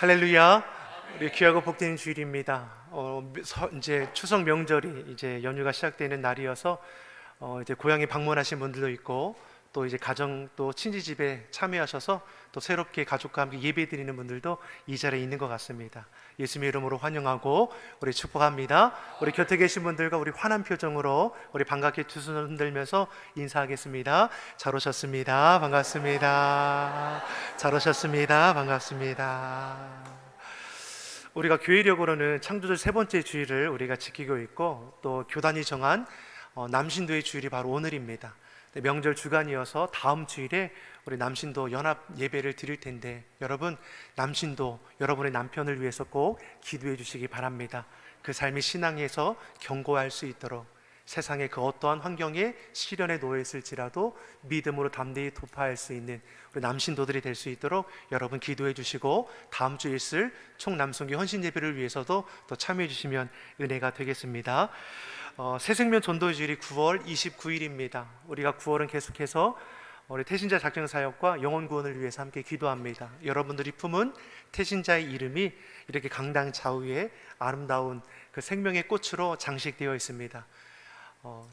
할렐루야. 우리 귀하고 복된 주일입니다. 이제 추석 명절이 이제 연휴가 시작되는 날이어서 이제 고향에 방문하신 분들도 있고, 또 이제 가정 또 친지 집에 참여하셔서 또 새롭게 가족과 함께 예배 드리는 분들도 이 자리에 있는 것 같습니다. 예수님의 이름으로 환영하고 우리 축복합니다. 우리 곁에 계신 분들과 우리 환한 표정으로 우리 반갑게 두 손 흔들면서 인사하겠습니다. 잘 오셨습니다. 반갑습니다. 잘 오셨습니다. 반갑습니다. 우리가 교회력으로는 창조절 세 번째 주일을 우리가 지키고 있고, 또 교단이 정한 남신도의 주일이 바로 오늘입니다. 명절 주간이어서 다음 주일에 우리 남신도 연합 예배를 드릴 텐데, 여러분 남신도 여러분의 남편을 위해서 꼭 기도해 주시기 바랍니다. 그 삶이 신앙에서 견고할 수 있도록, 세상의 그 어떠한 환경에 시련에 놓여 있을지라도 믿음으로 담대히 돌파할 수 있는 우리 남신도들이 될 수 있도록 여러분 기도해 주시고, 다음 주 있을 총남성교 헌신 예배를 위해서도 또 참여해 주시면 은혜가 되겠습니다. 새생명 전도의 주일이 9월 29일입니다. 우리가 9월은 계속해서 우리 태신자 작정 사역과 영혼 구원을 위해서 함께 기도합니다. 여러분들이 품은 태신자의 이름이 이렇게 강당 좌우에 아름다운 그 생명의 꽃으로 장식되어 있습니다.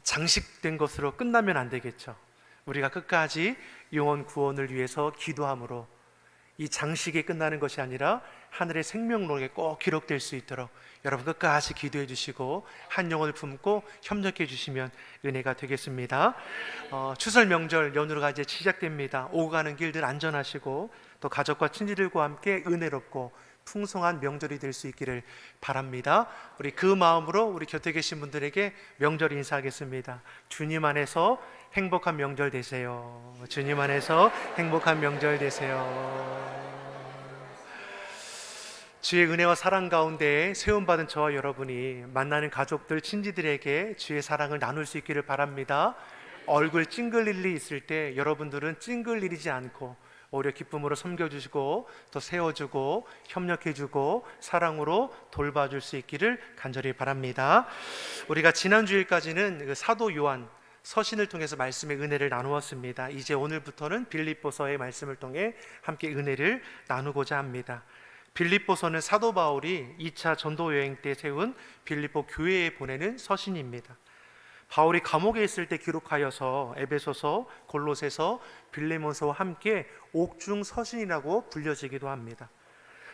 장식된 것으로 끝나면 안 되겠죠. 우리가 끝까지 영혼 구원을 위해서 기도함으로 이 장식이 끝나는 것이 아니라 하늘의 생명록에 꼭 기록될 수 있도록 여러분 끝까지 기도해 주시고 한 영혼을 품고 협력해 주시면 은혜가 되겠습니다. 추석 명절 연휴가 이제 시작됩니다. 오고 가는 길들 안전하시고, 또 가족과 친지들과 함께 은혜롭고 풍성한 명절이 될 수 있기를 바랍니다. 우리 그 마음으로 우리 곁에 계신 분들에게 명절 인사하겠습니다. 주님 안에서 행복한 명절 되세요. 주님 안에서 행복한 명절 되세요. 주의 은혜와 사랑 가운데 세움받은 저와 여러분이 만나는 가족들, 친지들에게 주의 사랑을 나눌 수 있기를 바랍니다. 얼굴 찡글릴 일이 있을 때 여러분들은 찡글리지 않고 오히려 기쁨으로 섬겨주시고 또 세워주고 협력해주고 사랑으로 돌봐줄 수 있기를 간절히 바랍니다. 우리가 지난 주일까지는 그 사도 요한 서신을 통해서 말씀의 은혜를 나누었습니다. 이제 오늘부터는 빌립보서의 말씀을 통해 함께 은혜를 나누고자 합니다. 빌립보서는 사도 바울이 2차 전도 여행 때 세운 빌립보 교회에 보내는 서신입니다. 바울이 감옥에 있을 때 기록하여서 에베소서, 골로새서, 빌레몬서와 함께 옥중 서신이라고 불려지기도 합니다.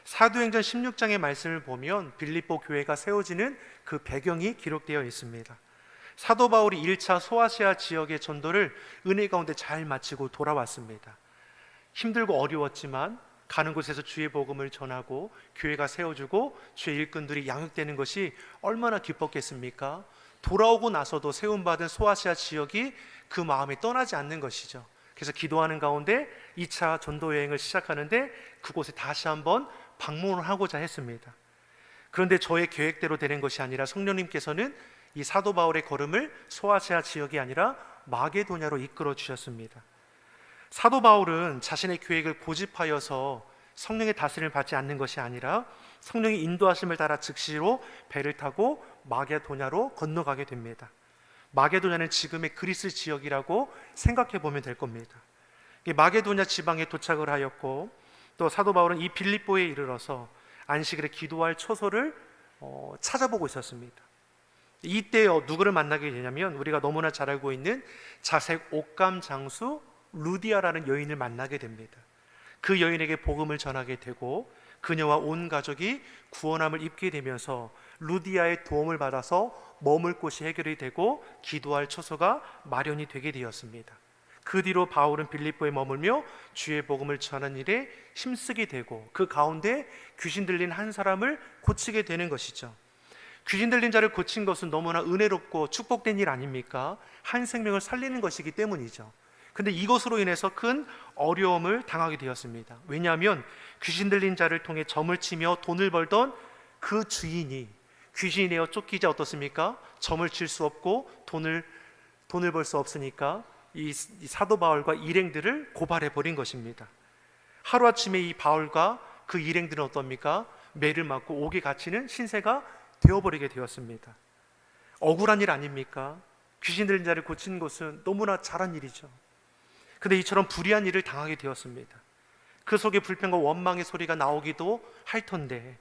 사도행전 16장의 말씀을 보면 빌립보 교회가 세워지는 그 배경이 기록되어 있습니다. 사도 바울이 1차 소아시아 지역의 전도를 은혜 가운데 잘 마치고 돌아왔습니다. 힘들고 어려웠지만 가는 곳에서 주의 복음을 전하고 교회가 세워지고 주의 일꾼들이 양육되는 것이 얼마나 기뻤겠습니까? 돌아오고 나서도 세움받은 소아시아 지역이 그 마음에 떠나지 않는 것이죠. 그래서 기도하는 가운데 2차 전도 여행을 시작하는데 그곳에 다시 한번 방문을 하고자 했습니다. 그런데 저의 계획대로 되는 것이 아니라 성령님께서는 이 사도 바울의 걸음을 소아시아 지역이 아니라 마게도냐로 이끌어 주셨습니다. 사도 바울은 자신의 계획을 고집하여서 성령의 다스림을 받지 않는 것이 아니라 성령의 인도하심을 따라 즉시로 배를 타고 마게도냐로 건너가게 됩니다. 마게도냐는 지금의 그리스 지역이라고 생각해 보면 될 겁니다. 마게도냐 지방에 도착을 하였고, 또 사도 바울은 이 빌립보에 이르러서 안식일에 기도할 처소를 찾아보고 있었습니다. 이때 누구를 만나게 되냐면 우리가 너무나 잘 알고 있는 자색 옥감 장수 루디아라는 여인을 만나게 됩니다. 그 여인에게 복음을 전하게 되고 그녀와 온 가족이 구원함을 입게 되면서 루디아의 도움을 받아서 머물 곳이 해결이 되고 기도할 처소가 마련이 되게 되었습니다. 그 뒤로 바울은 빌립보에 머물며 주의 복음을 전하는 일에 힘쓰게 되고 그 가운데 귀신 들린 한 사람을 고치게 되는 것이죠. 귀신 들린 자를 고친 것은 너무나 은혜롭고 축복된 일 아닙니까? 한 생명을 살리는 것이기 때문이죠. 근데 이것으로 인해서 큰 어려움을 당하게 되었습니다. 왜냐하면 귀신 들린 자를 통해 점을 치며 돈을 벌던 그 주인이 귀신이 내어 쫓기자 어떻습니까? 점을 칠 수 없고 돈을 벌 수 없으니까 이 사도 바울과 일행들을 고발해 버린 것입니다. 하루아침에 이 바울과 그 일행들은 어떻습니까? 매를 맞고 옥에 갇히는 신세가 되어버리게 되었습니다. 억울한 일 아닙니까? 귀신 들린 자를 고치는 것은 너무나 잘한 일이죠. 근데 이처럼 불의한 일을 당하게 되었습니다. 그 속에 불평과 원망의 소리가 나오기도 할 텐데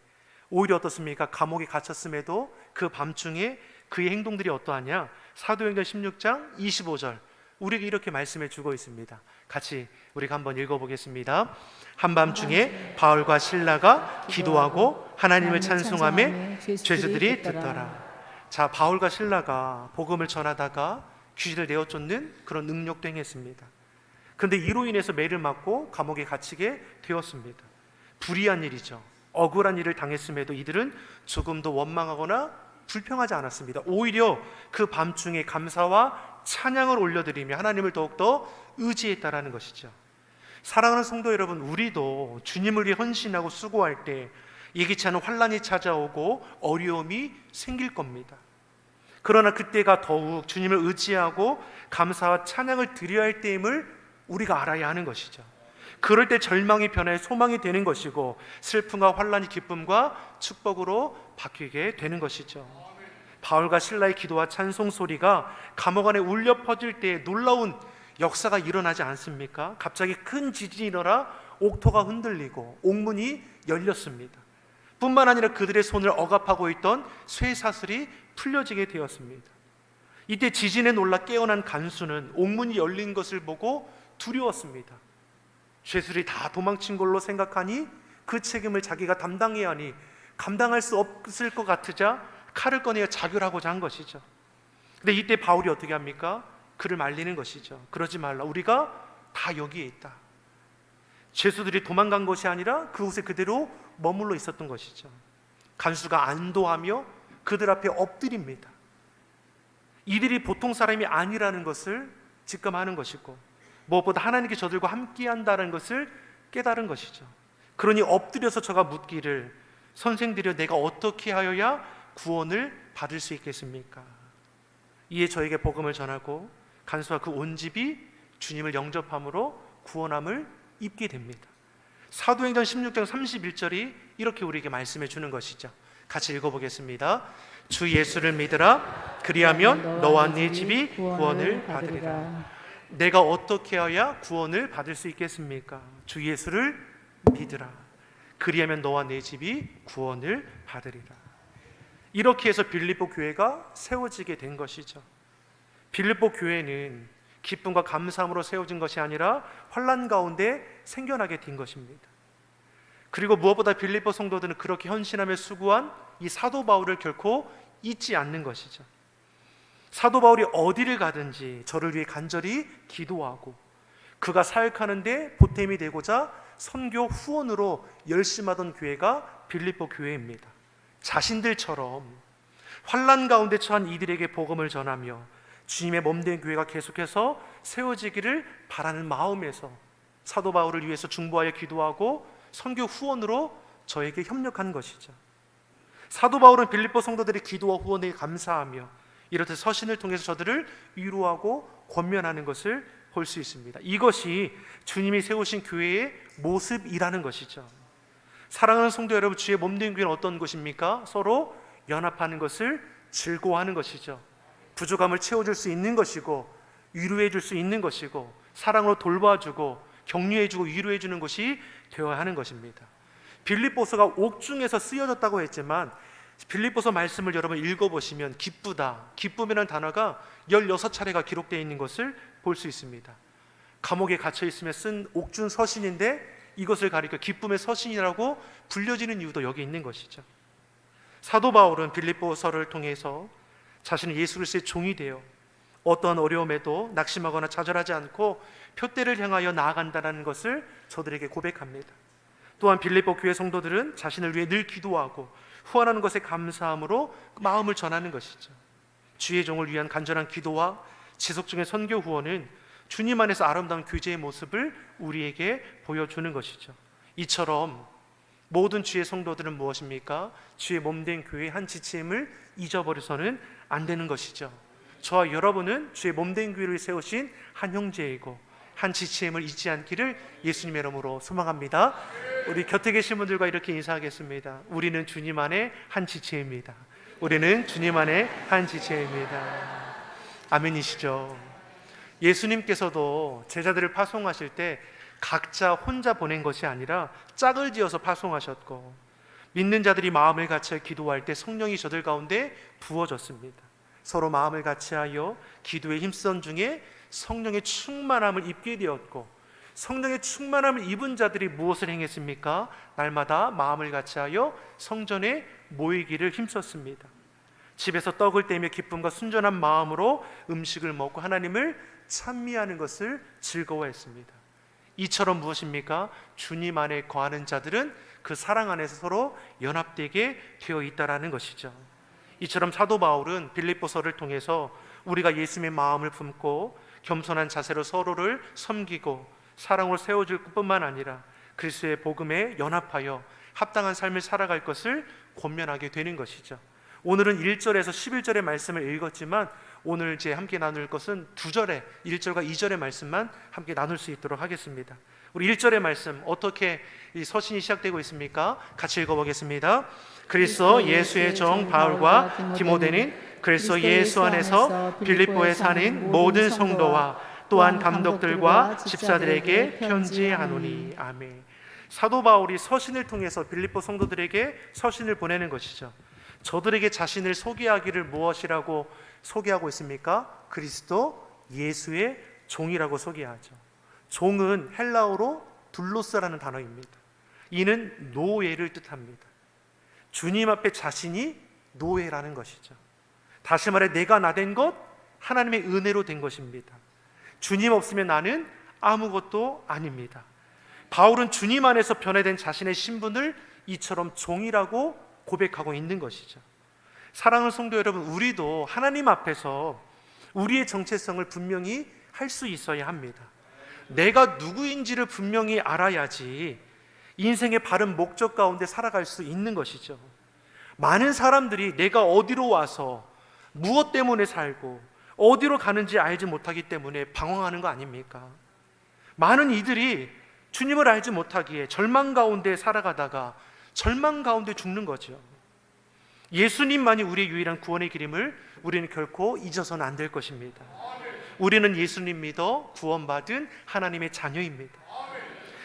오히려 어떻습니까? 감옥에 갇혔음에도 그 밤중에 그의 행동들이 어떠하냐? 사도행전 16장 25절 우리에게 이렇게 말씀해 주고 있습니다. 같이 우리가 한번 읽어보겠습니다. 한밤중에 바울과 실라가 기도하고 하나님을 찬송하며 죄수들이 듣더라. 자, 바울과 실라가 복음을 전하다가 귀신을 내어쫓는 그런 능력도 행했습니다. 그런데 이로 인해서 매를 맞고 감옥에 갇히게 되었습니다. 불의한 일이죠. 억울한 일을 당했음에도 이들은 조금도 원망하거나 불평하지 않았습니다. 오히려 그 밤중에 감사와 찬양을 올려드리며 하나님을 더욱더 의지했다라는 것이죠. 사랑하는 성도 여러분, 우리도 주님을 위해 헌신하고 수고할 때 예기치 않은 환난이 찾아오고 어려움이 생길 겁니다. 그러나 그때가 더욱 주님을 의지하고 감사와 찬양을 드려야 할 때임을 우리가 알아야 하는 것이죠. 그럴 때 절망이 변화해 소망이 되는 것이고 슬픔과 환난이 기쁨과 축복으로 바뀌게 되는 것이죠. 바울과 실라의 기도와 찬송 소리가 감옥 안에 울려 퍼질 때 놀라운 역사가 일어나지 않습니까? 갑자기 큰 지진이 일어나 옥토가 흔들리고 옥문이 열렸습니다. 뿐만 아니라 그들의 손을 억압하고 있던 쇠사슬이 풀려지게 되었습니다. 이때 지진에 놀라 깨어난 간수는 옥문이 열린 것을 보고 두려웠습니다. 죄수들이 다 도망친 걸로 생각하니 그 책임을 자기가 담당해야 하니 감당할 수 없을 것 같으자 칼을 꺼내어 자결하고자 한 것이죠. 근데 이때 바울이 어떻게 합니까? 그를 말리는 것이죠. 그러지 말라. 우리가 다 여기에 있다. 죄수들이 도망간 것이 아니라 그곳에 그대로 머물러 있었던 것이죠. 간수가 안도하며 그들 앞에 엎드립니다. 이들이 보통 사람이 아니라는 것을 직감하는 것이고 무엇보다 하나님께 저들과 함께한다는 것을 깨달은 것이죠. 그러니 엎드려서 저가 묻기를 선생들이여 내가 어떻게 하여야 구원을 받을 수 있겠습니까? 이에 저에게 복음을 전하고 간수와 그 온 집이 주님을 영접함으로 구원함을 입게 됩니다. 사도행전 16장 31절이 이렇게 우리에게 말씀해 주는 것이죠. 같이 읽어보겠습니다. 주 예수를 믿으라. 그리하면 너와 네 집이 구원을 받으리라. 내가 어떻게 해야 구원을 받을 수 있겠습니까? 주 예수를 믿으라. 그리하면 너와 네 집이 구원을 받으리라. 이렇게 해서 빌립보 교회가 세워지게 된 것이죠. 빌립보 교회는 기쁨과 감사함으로 세워진 것이 아니라 환난 가운데 생겨나게 된 것입니다. 그리고 무엇보다 빌립보 성도들은 그렇게 헌신하며 수고한 이 사도 바울을 결코 잊지 않는 것이죠. 사도 바울이 어디를 가든지 저를 위해 간절히 기도하고 그가 사역하는데 보탬이 되고자 선교 후원으로 열심하던 교회가 빌립보 교회입니다. 자신들처럼 환난 가운데 처한 이들에게 복음을 전하며 주님의 몸된 교회가 계속해서 세워지기를 바라는 마음에서 사도 바울을 위해서 중보하여 기도하고 선교 후원으로 저에게 협력한 것이죠. 사도 바울은 빌립보 성도들의 기도와 후원에 감사하며 이렇듯 서신을 통해서 저들을 위로하고 권면하는 것을 볼 수 있습니다. 이것이 주님이 세우신 교회의 모습이라는 것이죠. 사랑하는 성도 여러분, 주의 몸된 교회는 어떤 곳입니까? 서로 연합하는 것을 즐거워하는 것이죠. 부족함을 채워줄 수 있는 것이고 위로해 줄 수 있는 것이고 사랑으로 돌봐주고 격려해주고 위로해주는 것이 되어야 하는 것입니다. 빌립보서가 옥중에서 쓰여졌다고 했지만 빌립보서 말씀을 여러분 읽어보시면 기쁘다, 기쁨이라는 단어가 16차례가 기록되어 있는 것을 볼 수 있습니다. 감옥에 갇혀 있으며 쓴 옥중 서신인데 이것을 가리켜 기쁨의 서신이라고 불려지는 이유도 여기 있는 것이죠. 사도 바울은 빌립보서를 통해서 자신은 예수 그리스도의 종이 되어 어떠한 어려움에도 낙심하거나 좌절하지 않고 표대를 향하여 나아간다는 것을 저들에게 고백합니다. 또한 빌립보 교회 성도들은 자신을 위해 늘 기도하고 후원하는 것에 감사함으로 마음을 전하는 것이죠. 주의 종을 위한 간절한 기도와 지속적인 선교 후원은 주님 안에서 아름다운 교제의 모습을 우리에게 보여주는 것이죠. 이처럼 모든 주의 성도들은 무엇입니까? 주의 몸된 교회의 한 지체임을 잊어버려서는 안 되는 것이죠. 저와 여러분은 주의 몸된 교회를 세우신 한 형제이고 한 지체임을 잊지 않기를 예수님의 이름으로 소망합니다. 우리 곁에 계신 분들과 이렇게 인사하겠습니다. 우리는 주님 안에 한 지체입니다. 우리는 주님 안에 한 지체입니다. 아멘이시죠? 예수님께서도 제자들을 파송하실 때 각자 혼자 보낸 것이 아니라 짝을 지어서 파송하셨고, 믿는 자들이 마음을 같이하여 기도할 때 성령이 저들 가운데 부어졌습니다. 서로 마음을 같이하여 기도에 힘쓴 중에 성령의 충만함을 입게 되었고, 성령의 충만함을 입은 자들이 무엇을 행했습니까? 날마다 마음을 같이하여 성전에 모이기를 힘썼습니다. 집에서 떡을 떼며 기쁨과 순전한 마음으로 음식을 먹고 하나님을 찬미하는 것을 즐거워했습니다. 이처럼 무엇입니까? 주님 안에 거하는 자들은 그 사랑 안에서 서로 연합되게 되어 있다라는 것이죠. 이처럼 사도 바울은 빌립보서를 통해서 우리가 예수님의 마음을 품고 겸손한 자세로 서로를 섬기고 사랑으로 세워줄 뿐만 아니라 그리스도의 복음에 연합하여 합당한 삶을 살아갈 것을 권면하게 되는 것이죠. 오늘은 1절에서 11절의 말씀을 읽었지만 오늘 이제 함께 나눌 것은 2절의 1절과 2절의 말씀만 함께 나눌 수 있도록 하겠습니다. 우리 1절의 말씀 어떻게 이 서신이 시작되고 있습니까? 같이 읽어보겠습니다. 그리스도 예수의 종 바울과 디모데는 그리스도 예수 안에서 빌립보에 사는 모든 성도와 또한 감독들과 집사들에게 편지하노니. 아멘. 사도 바울이 서신을 통해서 빌립보 성도들에게 서신을 보내는 것이죠. 저들에게 자신을 소개하기를 무엇이라고 소개하고 있습니까? 그리스도 예수의 종이라고 소개하죠. 종은 헬라어로 둘로스라는 단어입니다. 이는 노예를 뜻합니다. 주님 앞에 자신이 노예라는 것이죠. 다시 말해 내가 나 된 것 하나님의 은혜로 된 것입니다. 주님 없으면 나는 아무것도 아닙니다. 바울은 주님 안에서 변화된 자신의 신분을 이처럼 종이라고 고백하고 있는 것이죠. 사랑하는 성도 여러분, 우리도 하나님 앞에서 우리의 정체성을 분명히 할 수 있어야 합니다. 내가 누구인지를 분명히 알아야지 인생의 바른 목적 가운데 살아갈 수 있는 것이죠. 많은 사람들이 내가 어디로 와서 무엇 때문에 살고 어디로 가는지 알지 못하기 때문에 방황하는 거 아닙니까? 많은 이들이 주님을 알지 못하기에 절망 가운데 살아가다가 절망 가운데 죽는 거죠. 예수님만이 우리의 유일한 구원의 길임을 우리는 결코 잊어서는 안 될 것입니다. 우리는 예수님 믿어 구원받은 하나님의 자녀입니다.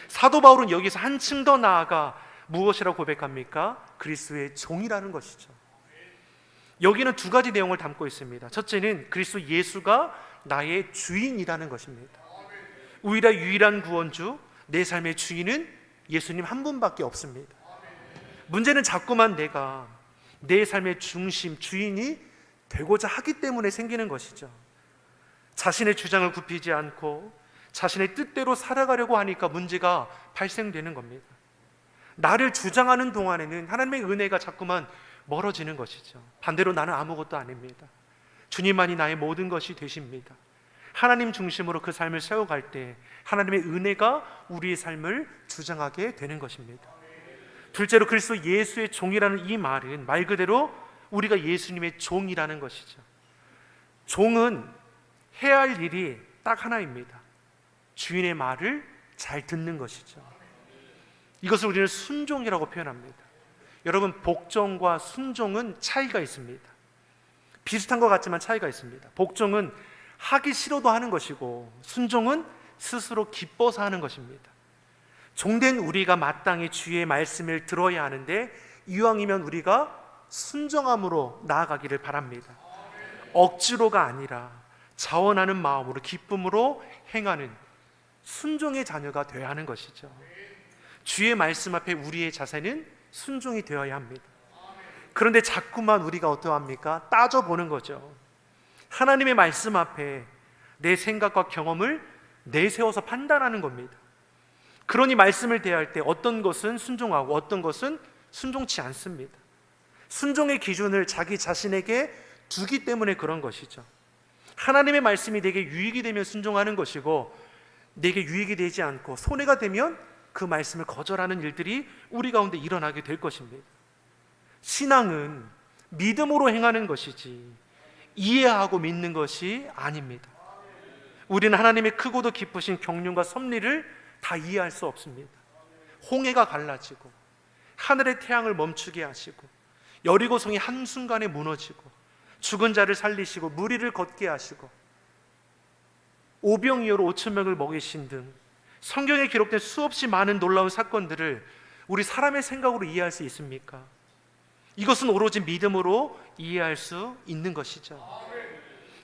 사도 바울은 여기서 한층 더 나아가 무엇이라고 고백합니까? 그리스도의 종이라는 것이죠. 여기는 두 가지 내용을 담고 있습니다. 첫째는 그리스도 예수가 나의 주인이라는 것입니다. 우리가 유일한 구원주, 내 삶의 주인은 예수님 한 분밖에 없습니다. 문제는 자꾸만 내가 내 삶의 중심, 주인이 되고자 하기 때문에 생기는 것이죠. 자신의 주장을 굽히지 않고 자신의 뜻대로 살아가려고 하니까 문제가 발생되는 겁니다. 나를 주장하는 동안에는 하나님의 은혜가 자꾸만 멀어지는 것이죠. 반대로 나는 아무것도 아닙니다. 주님만이 나의 모든 것이 되십니다. 하나님 중심으로 그 삶을 세워갈 때 하나님의 은혜가 우리의 삶을 주장하게 되는 것입니다. 둘째로 그리스도 예수의 종이라는 이 말은 말 그대로 우리가 예수님의 종이라는 것이죠. 종은 해야 할 일이 딱 하나입니다. 주인의 말을 잘 듣는 것이죠. 이것을 우리는 순종이라고 표현합니다. 여러분, 복종과 순종은 차이가 있습니다. 비슷한 것 같지만 차이가 있습니다. 복종은 하기 싫어도 하는 것이고 순종은 스스로 기뻐서 하는 것입니다. 종된 우리가 마땅히 주의 말씀을 들어야 하는데 이왕이면 우리가 순종함으로 나아가기를 바랍니다. 억지로가 아니라 자원하는 마음으로 기쁨으로 행하는 순종의 자녀가 되어야 하는 것이죠. 주의 말씀 앞에 우리의 자세는 순종이 되어야 합니다. 그런데 자꾸만 우리가 어떠합니까? 따져보는 거죠. 하나님의 말씀 앞에 내 생각과 경험을 내세워서 판단하는 겁니다. 그러니 말씀을 대할 때 어떤 것은 순종하고 어떤 것은 순종치 않습니다. 순종의 기준을 자기 자신에게 두기 때문에 그런 것이죠. 하나님의 말씀이 내게 유익이 되면 순종하는 것이고 내게 유익이 되지 않고 손해가 되면 그 말씀을 거절하는 일들이 우리 가운데 일어나게 될 것입니다. 신앙은 믿음으로 행하는 것이지 이해하고 믿는 것이 아닙니다. 우리는 하나님의 크고도 깊으신 경륜과 섭리를 다 이해할 수 없습니다. 홍해가 갈라지고 하늘의 태양을 멈추게 하시고 여리고성이 한순간에 무너지고 죽은 자를 살리시고 무리를 걷게 하시고 오병이어로 5천 명을 먹이신 등 성경에 기록된 수없이 많은 놀라운 사건들을 우리 사람의 생각으로 이해할 수 있습니까? 이것은 오로지 믿음으로 이해할 수 있는 것이죠.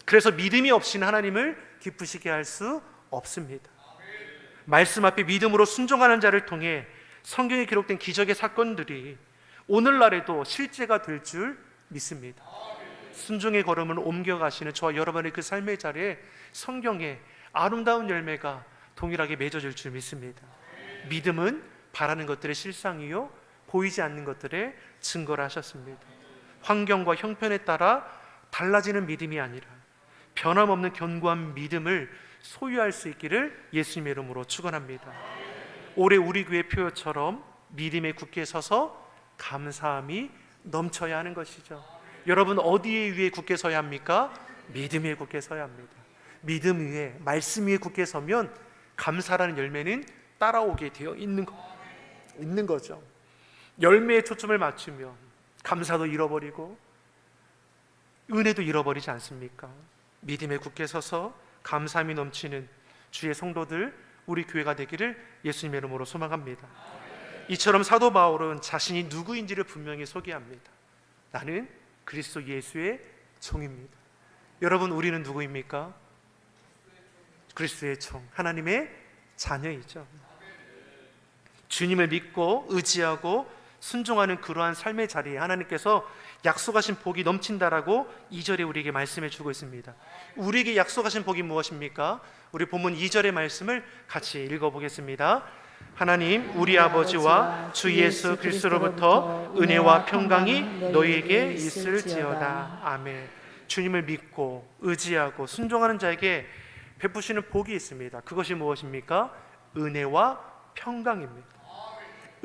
그래서 믿음이 없이는 하나님을 기쁘시게 할 수 없습니다. 말씀 앞에 믿음으로 순종하는 자를 통해 성경에 기록된 기적의 사건들이 오늘날에도 실제가 될 줄 믿습니다. 순종의 걸음을 옮겨가시는 저와 여러분의 그 삶의 자리에 성경의 아름다운 열매가 동일하게 맺어질 줄 믿습니다. 믿음은 바라는 것들의 실상이요 보이지 않는 것들의 증거를 하셨습니다. 환경과 형편에 따라 달라지는 믿음이 아니라 변함없는 견고한 믿음을 소유할 수 있기를 예수님의 이름으로 축원합니다. 올해 우리 교회 표어처럼 믿음에 굳게 서서 감사함이 넘쳐야 하는 것이죠. 여러분 어디에 위에 굳게 서야 합니까? 믿음 위에 굳게 서야 합니다. 믿음 위에, 말씀 위에 굳게 서면 감사라는 열매는 따라오게 되어 있는 거죠. 열매에 초점을 맞추면 감사도 잃어버리고 은혜도 잃어버리지 않습니까? 믿음에 굳게 서서 감사함이 넘치는 주의 성도들, 우리 교회가 되기를 예수님의 이름으로 소망합니다. 이처럼 사도 바울은 자신이 누구인지를 분명히 소개합니다. 나는 그리스도 예수의 종입니다. 여러분 우리는 누구입니까? 그리스도의 종, 하나님의 자녀이죠. 주님을 믿고 의지하고 순종하는 그러한 삶의 자리에 하나님께서 약속하신 복이 넘친다라고 2절에 우리에게 말씀해 주고 있습니다. 우리에게 약속하신 복이 무엇입니까? 우리 본문 2절의 말씀을 같이 읽어보겠습니다. 하나님 우리 아버지와 주 예수 그리스도로부터 은혜와 평강이 너희에게 있을지어다. 아멘. 주님을 믿고 의지하고 순종하는 자에게 베푸시는 복이 있습니다. 그것이 무엇입니까? 은혜와 평강입니다.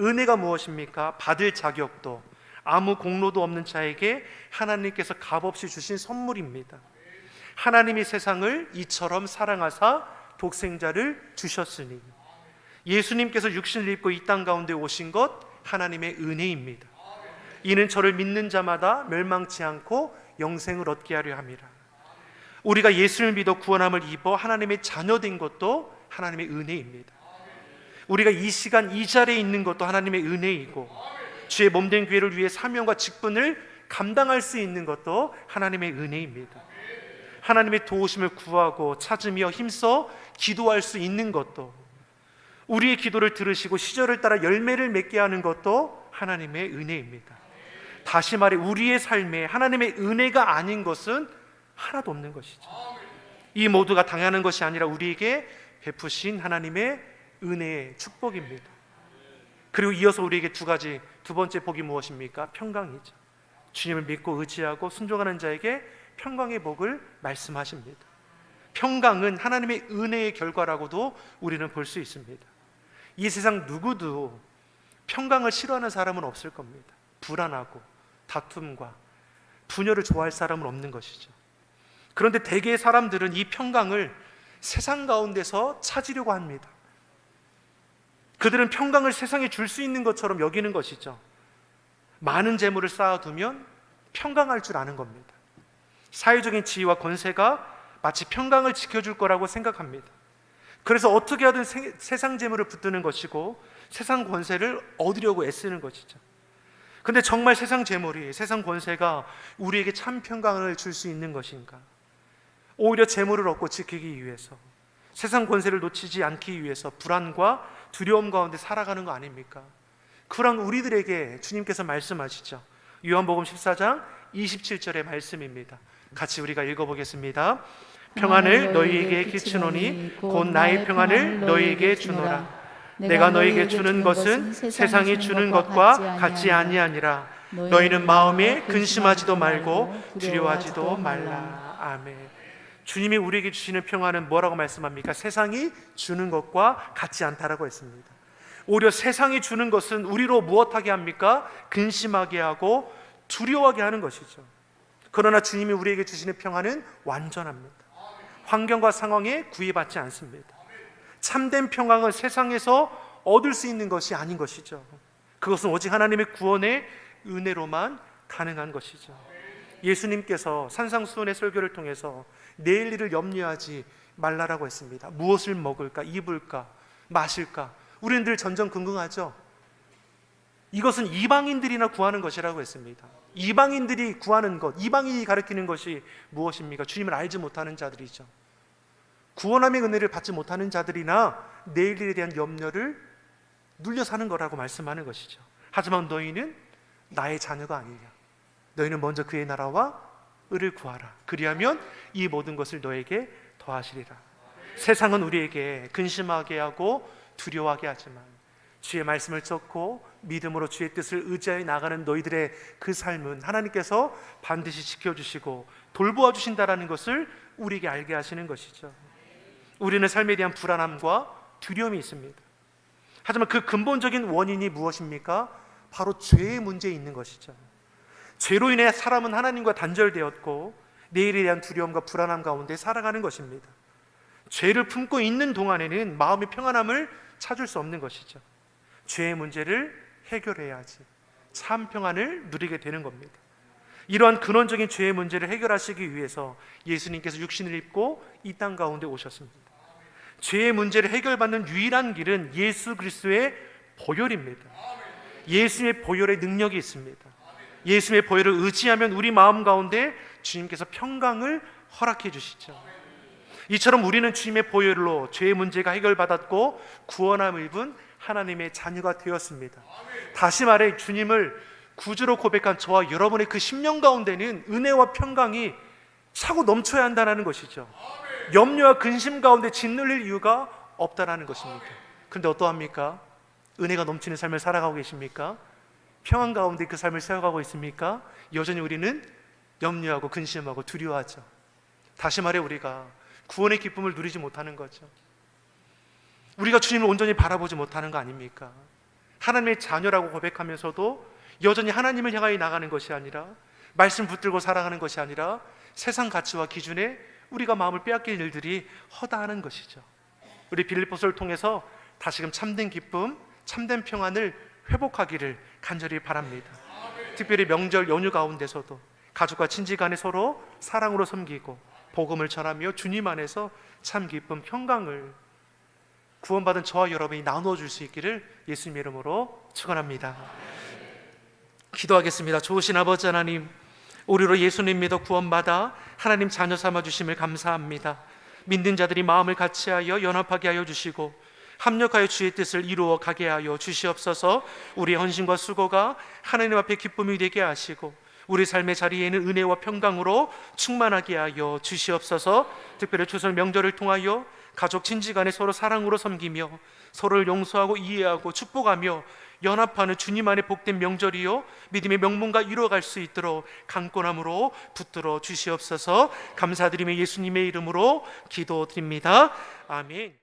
은혜가 무엇입니까? 받을 자격도 아무 공로도 없는 자에게 하나님께서 값없이 주신 선물입니다. 하나님이 세상을 이처럼 사랑하사 독생자를 주셨으니 예수님께서 육신을 입고 이 땅 가운데 오신 것 하나님의 은혜입니다. 이는 저를 믿는 자마다 멸망치 않고 영생을 얻게 하려 함이라. 우리가 예수를 믿어 구원함을 입어 하나님의 자녀된 것도 하나님의 은혜입니다. 우리가 이 시간 이 자리에 있는 것도 하나님의 은혜이고 주의 몸된 교회를 위해 사명과 직분을 감당할 수 있는 것도 하나님의 은혜입니다. 하나님의 도우심을 구하고 찾으며 힘써 기도할 수 있는 것도, 우리의 기도를 들으시고 시절을 따라 열매를 맺게 하는 것도 하나님의 은혜입니다. 다시 말해 우리의 삶에 하나님의 은혜가 아닌 것은 하나도 없는 것이죠. 이 모두가 당하는 것이 아니라 우리에게 베푸신 하나님의 은혜의 축복입니다. 그리고 이어서 우리에게 두 번째 복이 무엇입니까? 평강이죠. 주님을 믿고 의지하고 순종하는 자에게 평강의 복을 말씀하십니다. 평강은 하나님의 은혜의 결과라고도 우리는 볼 수 있습니다. 이 세상 누구도 평강을 싫어하는 사람은 없을 겁니다. 불안하고 다툼과 분열을 좋아할 사람은 없는 것이죠. 그런데 대개의 사람들은 이 평강을 세상 가운데서 찾으려고 합니다. 그들은 평강을 세상에 줄 수 있는 것처럼 여기는 것이죠. 많은 재물을 쌓아두면 평강할 줄 아는 겁니다. 사회적인 지위와 권세가 마치 평강을 지켜줄 거라고 생각합니다. 그래서 어떻게 하든 세상 재물을 붙드는 것이고 세상 권세를 얻으려고 애쓰는 것이죠. 근데 정말 세상 재물이, 세상 권세가 우리에게 참 평강을 줄 수 있는 것인가? 오히려 재물을 얻고 지키기 위해서, 세상 권세를 놓치지 않기 위해서 불안과 두려움 가운데 살아가는 거 아닙니까? 그런 우리들에게 주님께서 말씀하시죠. 요한복음 14장 27절의 말씀입니다. 같이 우리가 읽어보겠습니다. 평안을 너희에게 끼치노니 곧 나의 평안을 너희에게 주노라. 내가 너희에게 주는 것은 세상이 주는 것과 같지 아니하니라. 너희는 마음에 근심하지도 말고 두려워하지도 말라. 아멘. 주님이 우리에게 주시는 평안은 뭐라고 말씀합니까? 세상이 주는 것과 같지 않다라고 했습니다. 오히려 세상이 주는 것은 우리로 무엇하게 합니까? 근심하게 하고 두려워하게 하는 것이죠. 그러나 주님이 우리에게 주시는 평안은 완전합니다. 환경과 상황에 구애받지 않습니다. 참된 평강은 세상에서 얻을 수 있는 것이 아닌 것이죠. 그것은 오직 하나님의 구원의 은혜로만 가능한 것이죠. 예수님께서 산상수훈의 설교를 통해서 내일 일을 염려하지 말라라고 했습니다. 무엇을 먹을까, 입을까, 마실까? 우리는 늘 전전긍긍하죠. 이것은 이방인들이나 구하는 것이라고 했습니다. 이방인들이 구하는 것, 이방인이 가리키는 것이 무엇입니까? 주님을 알지 못하는 자들이죠. 구원함의 은혜를 받지 못하는 자들이나 내일 일에 대한 염려를 눌려 사는 거라고 말씀하는 것이죠. 하지만 너희는 나의 자녀가 아니냐. 너희는 먼저 그의 나라와 의를 구하라. 그리하면 이 모든 것을 너에게 더하시리라. 세상은 우리에게 근심하게 하고 두려워하게 하지만 주의 말씀을 쫓고 믿음으로 주의 뜻을 의지하여 나가는 너희들의 그 삶은 하나님께서 반드시 지켜주시고 돌보아 주신다라는 것을 우리에게 알게 하시는 것이죠. 우리는 삶에 대한 불안함과 두려움이 있습니다. 하지만 그 근본적인 원인이 무엇입니까? 바로 죄의 문제에 있는 것이죠. 죄로 인해 사람은 하나님과 단절되었고 내일에 대한 두려움과 불안함 가운데 살아가는 것입니다. 죄를 품고 있는 동안에는 마음의 평안함을 찾을 수 없는 것이죠. 죄의 문제를 해결해야지 참 평안을 누리게 되는 겁니다. 이러한 근원적인 죄의 문제를 해결하시기 위해서 예수님께서 육신을 입고 이 땅 가운데 오셨습니다. 죄의 문제를 해결받는 유일한 길은 예수 그리스도의 보혈입니다. 예수의 보혈의 능력이 있습니다. 예수의 보혈을 의지하면 우리 마음 가운데 주님께서 평강을 허락해 주시죠. 이처럼 우리는 주님의 보혈로 죄의 문제가 해결받았고 구원함을 입은 하나님의 자녀가 되었습니다. 다시 말해 주님을 구주로 고백한 저와 여러분의 그 심령 가운데는 은혜와 평강이 차고 넘쳐야 한다는 것이죠. 염려와 근심 가운데 짓눌릴 이유가 없다는 것입니다. 그런데 어떠합니까? 은혜가 넘치는 삶을 살아가고 계십니까? 평안 가운데 그 삶을 세워가고 있습니까? 여전히 우리는 염려하고 근심하고 두려워하죠. 다시 말해 우리가 구원의 기쁨을 누리지 못하는 거죠. 우리가 주님을 온전히 바라보지 못하는 거 아닙니까? 하나님의 자녀라고 고백하면서도 여전히 하나님을 향하여 나가는 것이 아니라 말씀 붙들고 살아가는 것이 아니라 세상 가치와 기준에 우리가 마음을 빼앗길 일들이 허다하는 것이죠. 우리 빌립보서를 통해서 다시금 참된 기쁨, 참된 평안을 회복하기를 간절히 바랍니다. 특별히 명절 연휴 가운데서도 가족과 친지 간에 서로 사랑으로 섬기고 복음을 전하며 주님 안에서 참 기쁨, 평강을 구원받은 저와 여러분이 나누어 줄 수 있기를 예수님의 이름으로 축원합니다. 기도하겠습니다. 좋으신 아버지 하나님, 우리로 예수님 믿어 구원받아 하나님 자녀 삼아 주심을 감사합니다. 믿는 자들이 마음을 같이하여 연합하게 하여 주시고 합력하여 주의 뜻을 이루어 가게 하여 주시옵소서. 우리의 헌신과 수고가 하나님 앞에 기쁨이 되게 하시고 우리 삶의 자리에는 은혜와 평강으로 충만하게 하여 주시옵소서. 특별히 추석 명절을 통하여 가족 친지 간에 서로 사랑으로 섬기며 서로를 용서하고 이해하고 축복하며 연합하는 주님 안에 복된 명절이요 믿음의 명문가 이루어갈 수 있도록 강권함으로 붙들어 주시옵소서. 감사드리며 예수님의 이름으로 기도드립니다. 아멘.